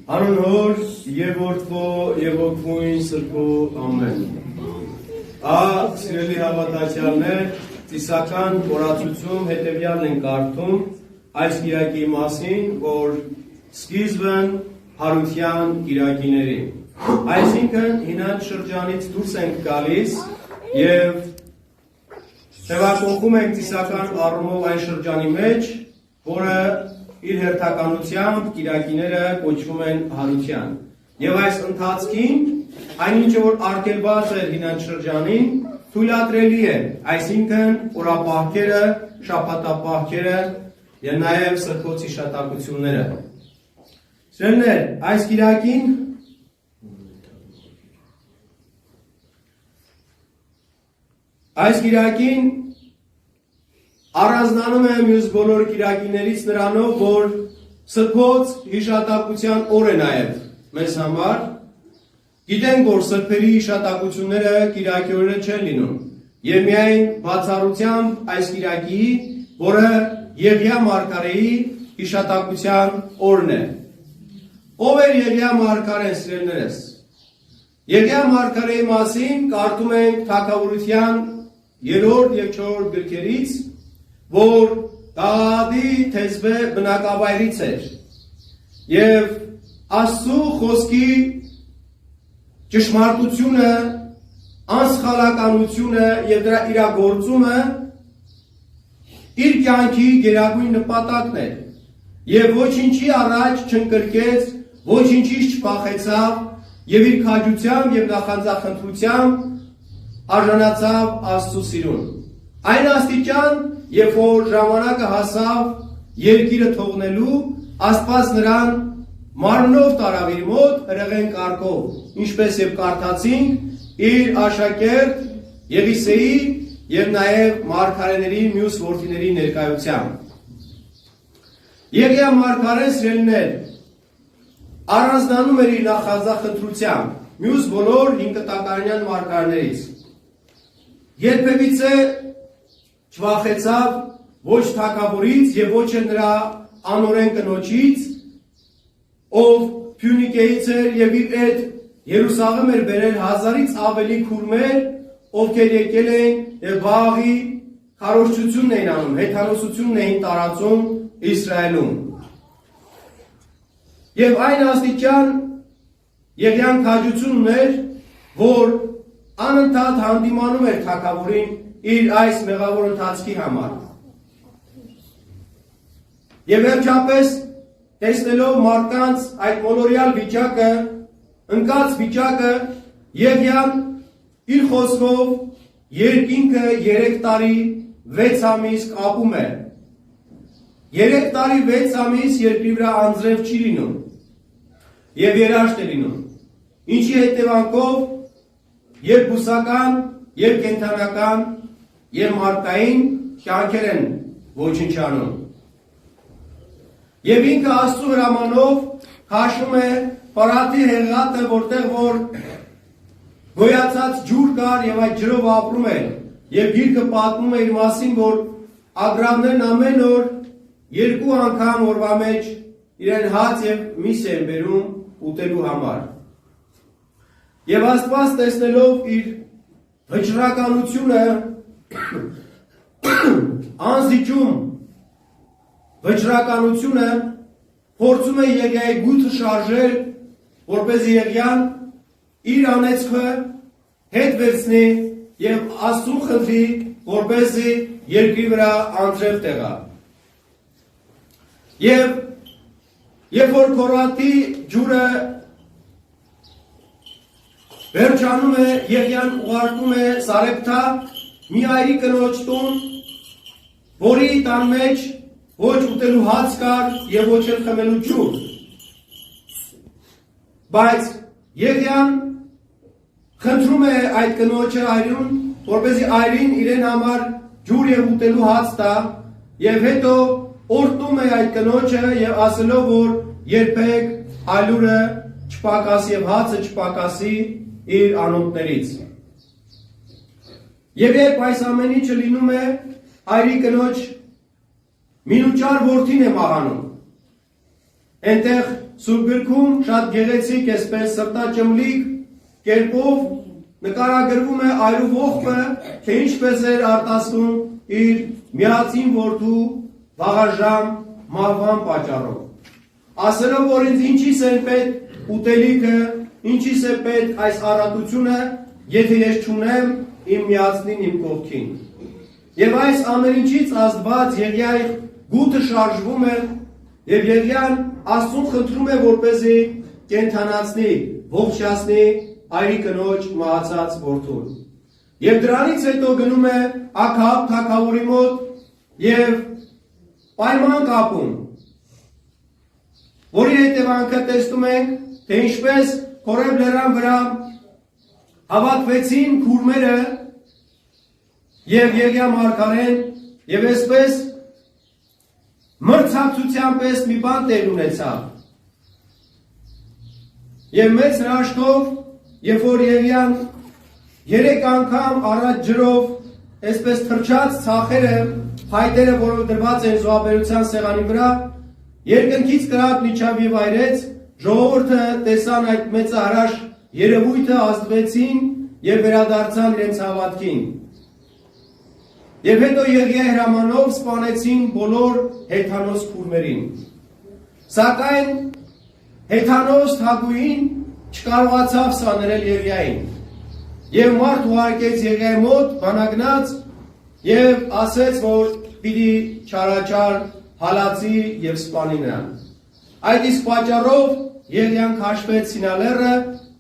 Անուն հոր և որդվո և ոգվույն սրբո ամեն։ Սիրելի հավատացյալներ, ծիսական օրացույցում հետևյալն են կարդում այս կիրակի մասին, որ սկիզբն հարության կիրակիների։ Այսինքն հինանց շրջանից դուրս ենք գալիս և տեղակողում ենք ծիսական առումով այն շրջանի մեջ, որը իր հերթականությամբ կիրակիները կոչվում են հարության։ Եվ այս ընթացքին, այնինչ որ արգելված էր հինանց շրջանին, թույլատրելի է, այսինքն օրապահքերը, շաբաթապահքերը և նաև սրբոց հիշատակությունները։ Սիրելիներ, այս կիրակին առանձնանում է մյուս բոլոր կիրակիներից նրանով, որ սրբոց հիշատակության օր է նաև մեզ համար։ Գիտենք, որ սրբերի հիշատակությունները կիրակի օրերը չեն լինում, և միայն բացառությամբ այս կիրակի, որը Եղիա մարգարեի հիշատակության օրն է։ Ով էր Եղիա մարգարեն, սիրելիներս։ Եղիա մարգարեի մասին կարդում ենք Թագավորության 3 և 4 գրքերից, որ Գաղադի թեզվե բնակավայրից էր և Աստծու խոսքի ճշմարտությունը, անսխալականությունը և դրա իրագործումը իր կյանքի գերագույն նպատակն էր և ոչինչի առաջ չընկրկեց, ոչինչից չփախեցավ և իր քաջությամբ և նախանձախնդրությամբ արժանացավ Աստծու սիրուն։ Այն աստիճան, երբ որ ժամանակը հասավ երկիրը թողնելու, Աստված նրան մարմնով տարավ իր մոտ հրեղեն կարգով, ինչպես և կարդացինք իր աշակերտ Եղիսեի և նաև մարգարեների մյուս որդիների ներկայությամբ։ Եղիա մարգարեն, սիրելիներ, առանձնանում էր իր նախանձախնդրությամբ մյուս բոլոր հինկտակարանյան մարգարեներից։ Երբևիցե չվախեցավ ոչ թագավորից և ոչ էլ նրա անօրեն կնոջից, ով Փյունիկեից էր և իր հետ Երուսաղեմ էր բերել 1000-ից ավելի քուրմեր, ովքեր եկել էին և Վաղի քարոզչությունն էին անում, հեթանոսությունն էին տարածում Իսրայելում։ Եվ այն աստիճան Եղիան քաջություն ուներ, որ անընդհատ հանդիմանում էր թագավորին իր այս մեղավոր ընթացքի համար։ Եվ վերջապես, տեսնելով մարդկանց այդ մոլորյալ վիճակը, ընկած վիճակը, Եղիան իր խոսքով երկինքը 3 տարի 6 ամիս կապում է։ 3 տարի 6 ամիս երկրի վրա անձրև չի լինում և երաշտ է լինում, ինչի հետևանքով և բուսական, և կենդանական, և մարդկային կյանքեր են ոչնչանում։ Եվ ինքը Աստծու հրամանով քաշում է Պարաթի հեղեղատը, որտեղ որ գոյացած ջուր կար և այդ ջրով ապրում էր, և գիրքը պատմում է իր մասին, որ ագռավներն ամեն օր 2 անգամ օրվա մեջ իրեն հաց և միս են բերում ուտելու համար։ Եվ Աստված տեսնելով իր վճռականությունը, անզիջում վճռականությունը, փորձում է Եղիայի գութը շարժել, որպեսզի Եղիան իր անեծքը հետ վերցնի և Աստծուն խնդրի, որպեսզի երկրի վրա անձրև տեղա։ Եվ երբ որ Փորաթի ջուրը վերջանում է, Եղիան ուղարկում է Սարեփթա մի այրի կնոջ տուն, որի տան մեջ ոչ ուտելու հաց կար և ոչ էլ խմելու ջուր։ Բայց Եղիան խնդրում է այդ կնոջը այրին, որպեսզի այրին իրեն համար ջուր և ուտելու հաց տա, և հետո օրհնում է այդ կնոջը և ասելով, որ երբեք այլուրը չպակասի և հացը չպակասի իր անոթներից։ Եվ երբ այս ամեն ինչը լինում է, այրի կնոջ մինուճար որդին է մահանում։ Այնտեղ Սուրբ գրքում շատ գեղեցիկ այսպես սրտաճմլիկ կերպով նկարագրվում է այրու ողբը, թե ինչպես էր արտասվում իր միածին որդու վաղաժամ մահվան պատճառով։ Ասելով, որ ինձ ինչիս է պետք ուտելիքը, ինչիս է պետք այս առատությունը, եթե ես չունեմ իմ միածնին իմ կողքին։ Եվ այս ամեն ինչից Աստված Եղիայի գութը շարժվում է եւ Եղիան Աստծուն խնդրում է, որպեսզի կենթանացնի, ողջացնի այրի կնոջ մահացած որդուն։ Եվ դրանից հետո գնում է Աքաբ թագավորի մոտ եւ պայման կապում, որի հետևանքը տեսնում ենք, թե ինչպես Խորեբ լեռան վրա հավաքվեցին քուրմերը եւ Եղիա մարգարեն եւ այսպես մրցակցության պես մի բան տեղ ունեցավ։ Եվ մեծ հրաշքով, երբ որ Եղիան 3 անգամ առաջ ջրով այսպես թրջած ցախերը, փայտերը, որով դրված են զոհաբերության սեղանի վրա, երկնքից կրակ միջավ եւ այրեց, ժողովուրդը տեսան այդ մեծահրաշ երևույթը, ազդվեցին եւ վերադարձան իրենց հավատքին։ Եվ հետո Եղիայի հրամանով սպանեցին բոլոր հեթանոս քուրմերին։ Սակայն հեթանոս թագուհին չկարողացավ սաներել Եղիային։ Եվ մարդ ուղարկեց Եղիայի մոտ բանագնաց եւ ասեց, որ պիտի չարաչար հալածի եւ սպանի նրան։ Այդ իսկ պատճառով Եղիան քաշվեց Սինալեռը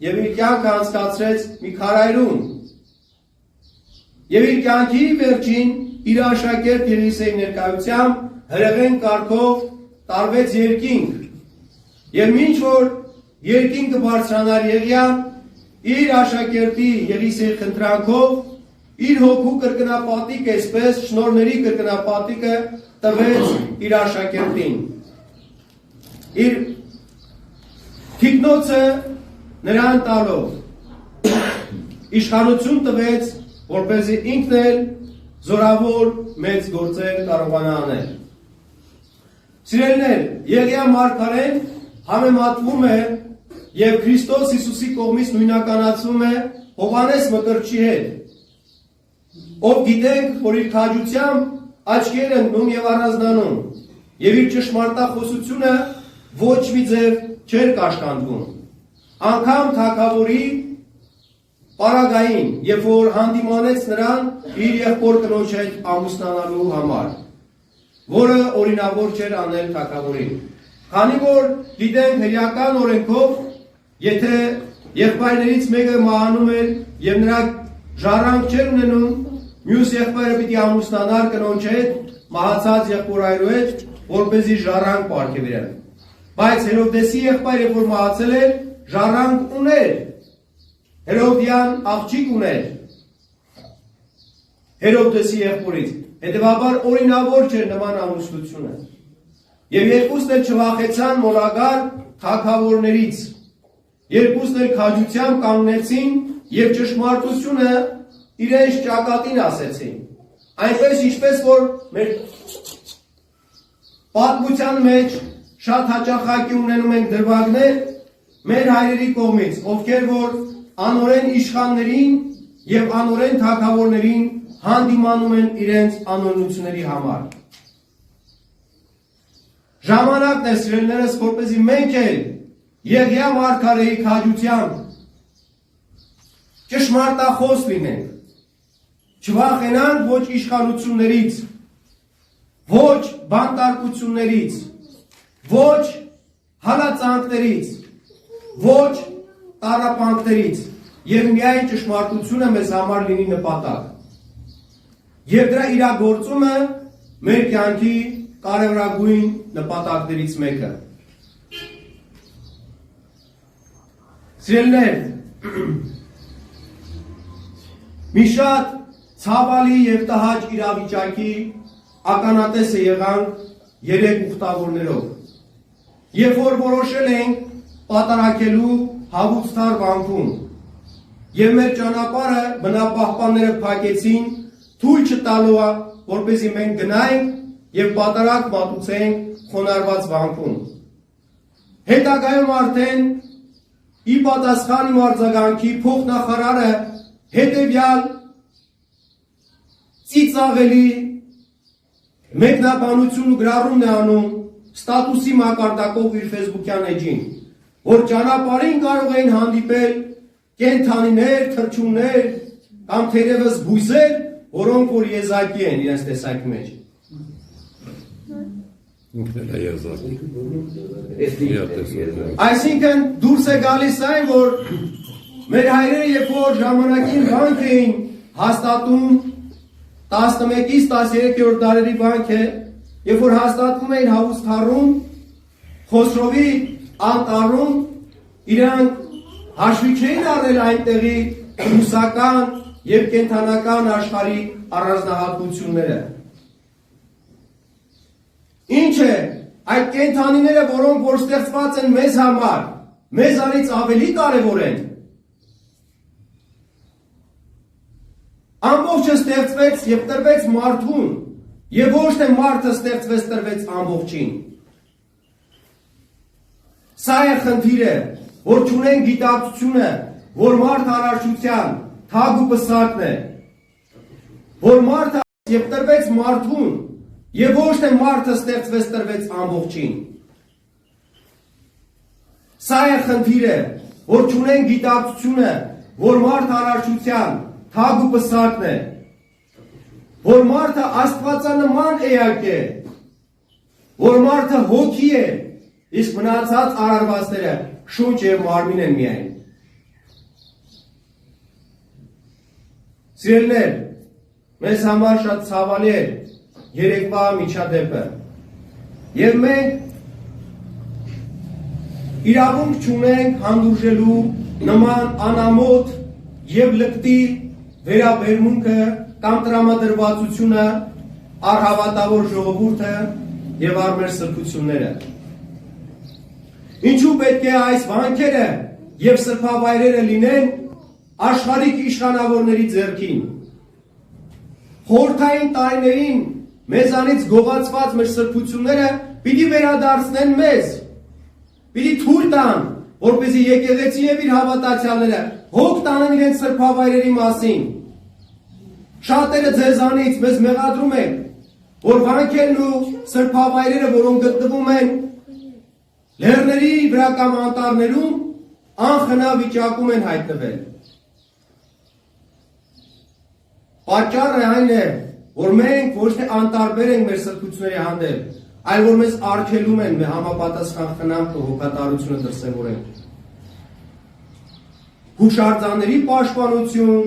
եւ իր կյանքը անցկացրեց մի քարայրում։ Եվ իր կյանքի վերջին իր աշակերտ Եղիսեի ներկայությամբ հրեղեն կարգով տարվեց երկինք։ Եվ մինչ որ երկինքը բարձրանար Եղիան, իր աշակերտի Եղիսեի խնդրանքով իր հոգու կրկնապատիկ այսպես շնորհների կրկնապատիկը տվեց իր աշակերտին։ Իր թիկնոցը նրան տալով իշխանություն տվեց, որպեսզի ինքն էլ զորավոր մեծ գործեր կարողանա անել։ Սիրելիներ, Եղիա մարգարեն համեմատվում է եւ Քրիստոս Հիսուսի կողմից նույնականացվում է Հովհաննես Մկրտչի հետ, ով գիտենք, որ իր քաջությամբ աչքերը ընկնում եւ առանձնանում, եւ իր ճշմարտախոսությունը ոչ մի ձև չէր կաշկանդվում։ Անգամ թագավորի պարագային, երբ որ հանդիմանեց նրան իր եղբոր կնոջ հետ ամուսնանալու համար, որը օրինավոր չէր անել թագավորին։ Քանի որ գիտենք հրեական օրենքով, եթե եղբայրներից մեկը մահանում էր եւ նրա ժառանգ չէր ունենում, մյուս եղբայրը պիտի ամուսնանար կնոջ հետ, մահացած եղբորայրու հետ, որպեսզի ժառանգ պարգևեր։ Բայց Հերովդեսի եղբայրը, որ մահացել էր, ժառանգ ուներ, Հերովդյան աղջիկ ուներ Հերովդեսի եղբորից, հետևաբար օրինավոր չէր նման ամուսնությունը։ Եվ երկուսն էլ չվախեցան մոլագար թագավորներից, երկուսն էլ քաջությամբ կանգնեցին եւ ճշմարտությունը իրենց ճակատին ասեցին։ Այնպես ինչպես որ մեր պատմության մեջ շատ հաճախակի ունենում ենք դրվագներ մեր հայրերի կողմից, ովքեր որ անօրեն իշխաններին եւ անօրեն թագավորներին հանդիմանում են իրենց անօրենությունների համար։ Ժամանակն է, սիրելիներս, որպեսզի մենք էլ Եղիա մարգարեի քաջությամբ ճշմարտախոս լինենք, չվախենանք ոչ իշխանություններից, ոչ բանտարկություններից, ոչ հալածանքներից, ոչ տառապանքներից եւ միայն ճշմարտությունը մեզ համար լինի նպատակ։ Եվ դրա իրագործումը մեր կյանքի կարևորագույն նպատակներից մեկը։ Սիրելիներ, մի շատ ցավալի եւ տհաճ իրավիճակի ականատես եղանք 3 ուխտավորներով։ Երբ որ որոշել ենք պատարակելու Հավուստար վանքում եւ մեր ճանապարհը բնապահպանները փակեցին, թույլ չտալու, որպեսզի մենք գնայինք եւ պատարակ մատուցենք խոնարհված վանքում։ հետագայում արդեն ի պատասխան իմ արձագանքի փոխնախարարը հետևյալ ծիծաղելի մեկնաբանություն ու գրառում է անում ստատուսի մակարդակով իր Facebook-յան էջին, որ ճանապարհին կարող էին հանդիպել կենդանիներ, թռչուններ կամ թերևս բույսեր, որոնք որ եզակի են իրենց տեսակի մեջ։ Այսինքն դուրս է գալիս այն, որ մեր հայրերը երբ որ ժամանակին վանք էին հաստատում 11-ից 13-րդ դարերի վանք է, երբ որ հաստատվում էին Հաղուստառում, Խոսրովի անտառում, իրանք հաշվի չէին առել այնտեղի ռուսական եւ կենթանական աշխարհի առանձնահատկությունները։ Ինչ է, այդ կենթանիները, որոնք որ ստեղծված են մեզ համար, մեզանից ավելի կարևոր են։ Ամբողջը ստեղծվեց եւ տրվեց մարդուն, եւ ոչ թե մարդը ստեղծվեց տրվեց ամբողջին։ Սա է խնդիրը, որ չունեն գիտակցությունը, որ մարդ արարչության թագ ու պսակն է, որ մարդը եւ տրվեց մարդուն, եւ ոչ թե մարդը ստեղծվեց տրվեց ամբողջին։ Սա է խնդիրը, որ չունեն գիտակցությունը, որ մարդ արարչության թագ ու պսակն է, որ մարդը աստվածանման էակ է, որ մարդը հոգի է, իսկ մնացած արարվածները շունչ եւ մարմին են միայն։ Սիրելիներ, մեզ համար շատ ցավալի է երեկվա միջադեպը, եւ մենք իրավունք չունենք հանդուրժելու նման անամոթ եւ լկտի վերաբերմունքը կամ տրամադրվածությունը առհավատավոր ժողովուրդը եւ առ մեր սրբությունները։ Ինչու պետք է այս վանքերը եւ սրբավայրերը լինեն աշխարհիկ իշխանավորների ձեռքին։ Խորհրդային տարիներին մեզանից գողացված մեր սրբությունները պիտի վերադարձնեն մեզ, պիտի թույլ տան, որպեսզի եկեղեցին եւ իր հավատացյալները հոգ տանեն իրենց սրբավայրերի մասին։ Շատերը ձեզանից մեզ մեղադրում են, որ վանքերն ու սրբավայրերը, որոնք գտնվում են լեռների վրա կամ անտառներում, անխնա վիճակում են հայտնվել։ Պատճառը այն է, որ մենք ոչ թե անտարբեր ենք մեր սրբությունների հանդեպ, այլ որ մեզ արգելում են համապատասխան խնամք ու հոգատարությունը դրսևորել։ Հուշարձանների պաշտպանություն,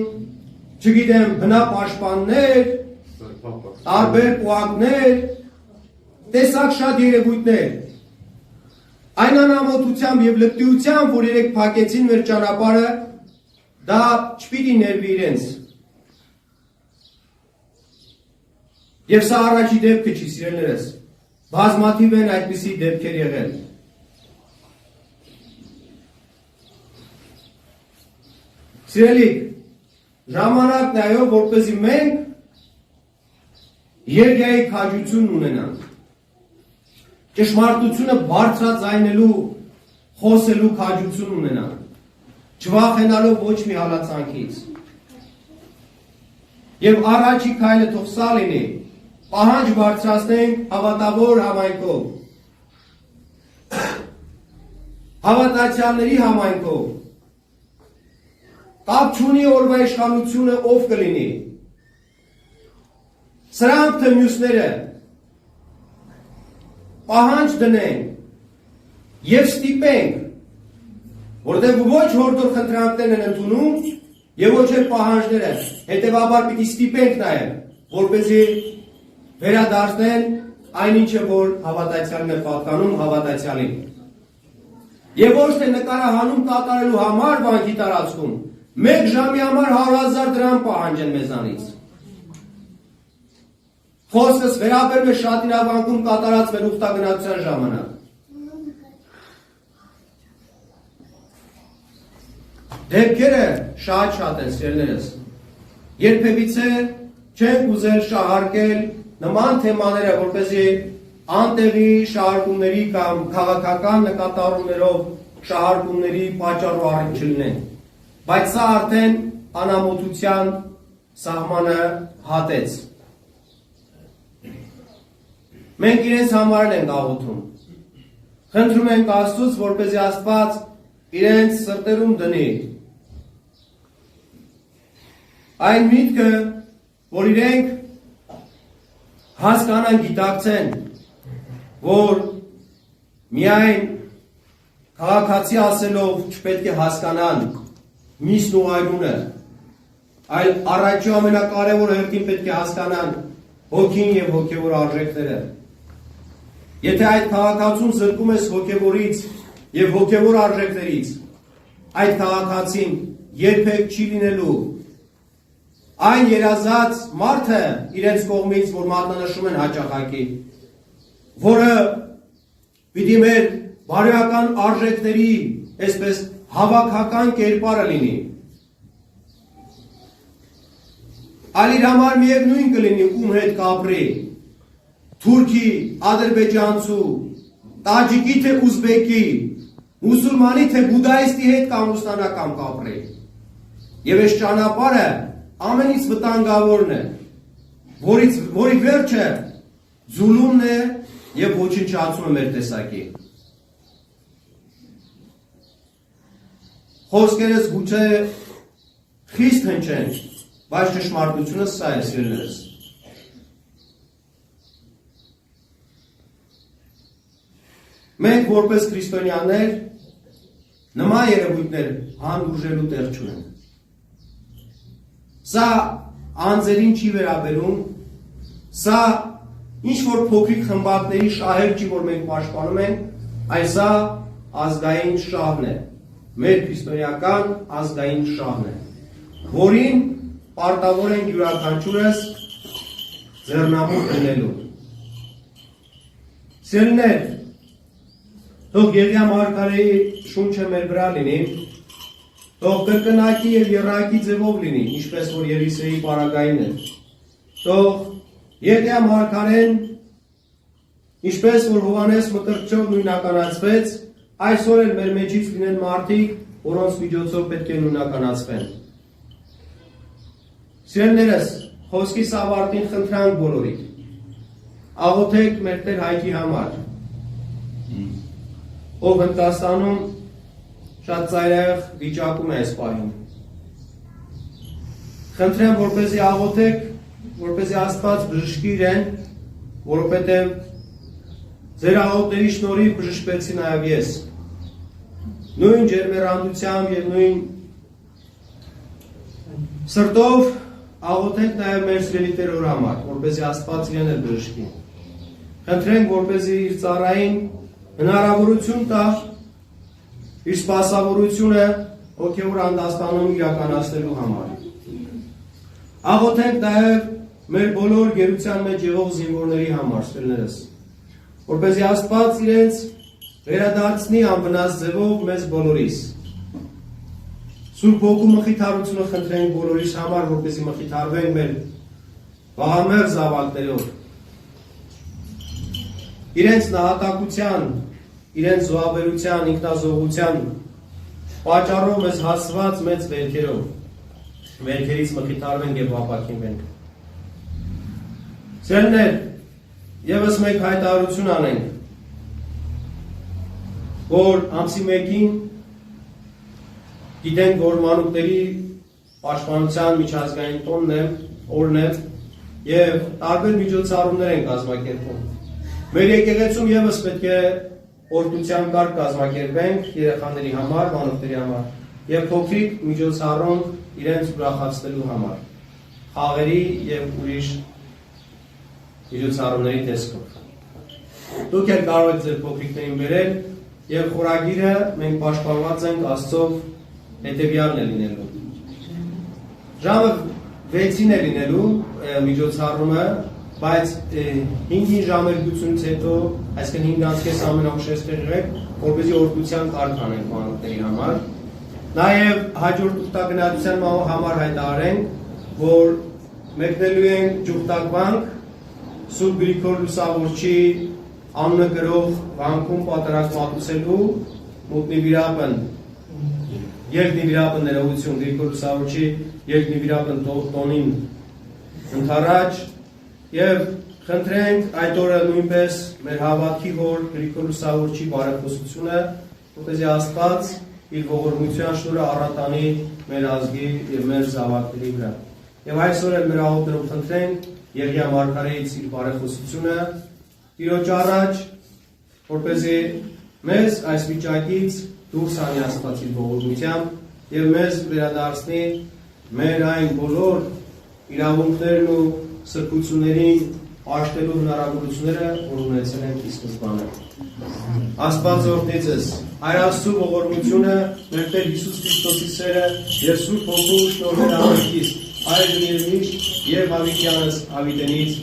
չգիտեմ, բնապաշտպաններ, տարբեր պուակներ, տեսակ շատ երևույթներ։ Այն անամոթությամբ եւ լկտիությամբ, որ երեք փակեցին մեր ճանապարհը, դա չպիտի ներվի իրենց։ Եվ սա առաջի դեպքը չի, սիրելիներս, բազմաթիվ են այդպիսի դեպքեր եղել։ Սիրելիք, ժամանակն է այո, որպեսզի մենք երգայի քաջություն ունենանք, ճշմարտությունը բարձրաձայնելու, խոսելու քաջություն ունենանք, չվախենալով ոչ մի հալածանքից։ Եվ առաջի քայլը թող սա լինի, պահանջ բարձրացնենք հավատավոր համայնքով, հավատացյալների համայնքով, կապ չունի օրվա իշխանությունը ով կլինի, սրանք թե մյուսները պահանջ դնենք եւ ստիպենք, որտեղ ոչ հորդոր խնդրանքներն են ընդունում եւ ոչ էլ պահանջները, հետեւաբար պիտի ստիպենք նաեւ, որպեսզի վերադարձնեն այնինչը, որ հավատացյալն է պատկանում հավատացյալին։ Եվ ոչ թե նկարահանում կատարելու համար վանքի տարածքում, մեկ ժամի համար 100,000 դրամ պահանջեն մեզանից։ Խոսքս վերաբերում է Շատինավանքում կատարած մեր ուխտագնացության ժամանակ։ Դեպքերը շատ են, սիրելիներս։ Երբևիցե չենք ուզել շահարկել նման թեմաները, որպեսզի անտեղի շահարկումների կամ քաղաքական նկատառումներով շահարկումների պատճառ ու առիթ չլինեն, բայց սա արդեն անամոթության սահմանը հատեց։ Մենք իրենց համար ենք աղոթում։ Խնդրում ենք Աստծուց, որպեսզի Աստված իրենց սրտերում դնի այն միտքը, որ իրենք հասկանան, գիտակցեն, որ միայն քաղաքացի ասելով չպետք է հասկանան միսն ու այրունը, այլ առաջի ամենակարևոր հերթին պետք է հասկանան հոգին եւ հոգեվոր արժեքները։ Եթե այդ քաղաքացուն զրկում ես հոգևորից եւ հոգևոր արժեքներից, այդ քաղաքացին երբեք չի լինելու այն երազած մարդը իրենց կողմից, որ մատնանշում են հաճախակի, որը պիտի մեր բարոյական արժեքների այսպես հավաքական կերպարը լինի։ Այլ իր համար միևնույն կլինի ում հետ կապրի, թուրքի, ադրբեջանցու, տաջիկի թե ուզբեկի, մուսուլմանի թե բուդայիստի հետ կամուսնանական կապրի։ Եվ այս ճանապարհը ամենից վտանգավորն է, որի վերջը զուլումն է եւ ոչնչացումը մեր տեսակի։ Խոսքերս գուցե խիստ հնչեն, բայց ճշմարտությունը սա է, սիրելիներս։ Մենք որպես քրիստոնյաներ նման երևույթներ հանդուրժելու տեղ չունենք։ Սա անձերին չի վերաբերում, սա ինչ որ փոքրիկ խմբակների շահեր չի, որ մենք պաշտպանում ենք, այլ սա ազգային շահն է, մեր քրիստոնեական ազգային շահն է, որին պարտավոր ենք յուրաքանչյուրս ձեռնամուխ դնելու։ Սիրելիներ, թող Եղիա մարգարեի շունչը մեր վրա լինի, թող կրկնակի եւ եռակի ձևով լինի, ինչպես որ Ելիսեի պարագային է։ Թող Եղիա մարգարեն, ինչպես որ Հովհաննես Մկրտչով նույնականացվեց, այսօր էլ մեր մեջից լինեն մարդիկ, որոնց միջոցով պետք է նույնականացվեն։ Սիրելիներս, խոսքիս ավարտին խնդրանք բոլորիդ, աղոթեք մեր Տեր Հայկի համար, ով Հնդկաստանում շատ ծայրահեղ վիճակում է այս պահին։ Խնդրեմ, որպեսզի աղոթեք, որպեսզի Աստված բժշկի իրեն, որովհետև ձեր աղոթների շնորհիվ բժշկվեցի նաև ես։ Նույն ջերմեռանդությամբ եւ նույն սրտով աղոթենք նաև մեր սիրելի Տերոր համար, որպեսզի Աստված իրեն էլ բժշկի։ Խնդրենք, որպեսզի իր ծառային հնարավորություն տա իր սպասավորությունը հոգևոր անդաստանում իրականացնելու համար։ Աղոթենք նաև մեր բոլոր գերության մեջ եղող զինվորների համար, սիրելիներս, որպեսզի Աստված իրենց վերադարձնի անվնաս ձևով մեզ բոլորիս։ Սուրբ Հոգու մխիթարությունը խնդրենք բոլորիս համար, որպեսզի մխիթարվենք մեր վաղամեղ զավակներով։ Իրենց նահատակության, իրենց զոհաբերության, ինքնազոհության պատճառով մեզ հասված մեծ վերքերով, վերքերից մխիթարվենք եւ ապաքինվենք։ Սիրելիներ, եւս մեկ հայտարարություն անենք, որ ամսի 1-ին գիտենք, որ մանուկների պաշտպանության միջազգային տոնն է, օրն է եւ տարբեր միջոցառումներ են կազմակերպում։ Մեր եկեղեցում եւս պետք է օրհնության կարգ կազմակերպենք երեխաների համար, մանուկների համար եւ փոքրիկ միջոցառում իրենց ուրախացնելու համար, խաղերի եւ ուրիշ միջոցառումների տեսքով։ Դուք էլ կարող եք ձեր փոքրիկներին բերել եւ խորագիրը մենք պաշտպանված ենք Աստծով հետեւյալն է լինելու։ Ժամը 6-ին է լինելու միջոցառումը, բայց 5-ին ժամերգությունից հետո, այսինքն 5-ից ամենաուշեստեղ եղեք, որպեսզի օրհնության կարգ անենք մանուկների համար։ Նաև հաջորդ ուխտագնացության համար հայտարարենք, որ մեկնելու ենք Ջուխտակվանք Սուրբ Գրիգոր Լուսավորչի անունը գրող վանքում պատարակ մատուցելու մուտնի վիրապն երկնի վիրապն ներողություն Գրիգոր Լուսավորչի երկնի վիրապն տոնին ընդառաջ եւ խնդրենք այդ օրը նույնպես մեր հավատքի հոր Գրիգոր Լուսավորչի բարեփոխությունը որպեսզի Աստված իր ողորմության շնորհը առատանի մեր ազգի եւ մեր զավակների վրա եւ այսօր էլ մեր աղոթներով խնդրենք Եղիա Մարգարեից իր բարեխոսությունը Տիրոջ առաջ որպեսզի մեզ այս վիճակից դուրս անի Աստված իր ողորմությամբ եւ մեզ վերադարձնի մեր այն բոլոր իրավունքներն ու սրբություններին աշտելու հնարավորությունները որ ունեցել ենք ի սկզբանե Աստված օրհնեցես Հայր Աստծո ողորմությունը մեր Տեր Հիսուս Քրիստոսի սերը եւ Սուրբ Հոգու շնորհը ամենից այլ եւ միշտ եւ հավիտյանս հավիտենից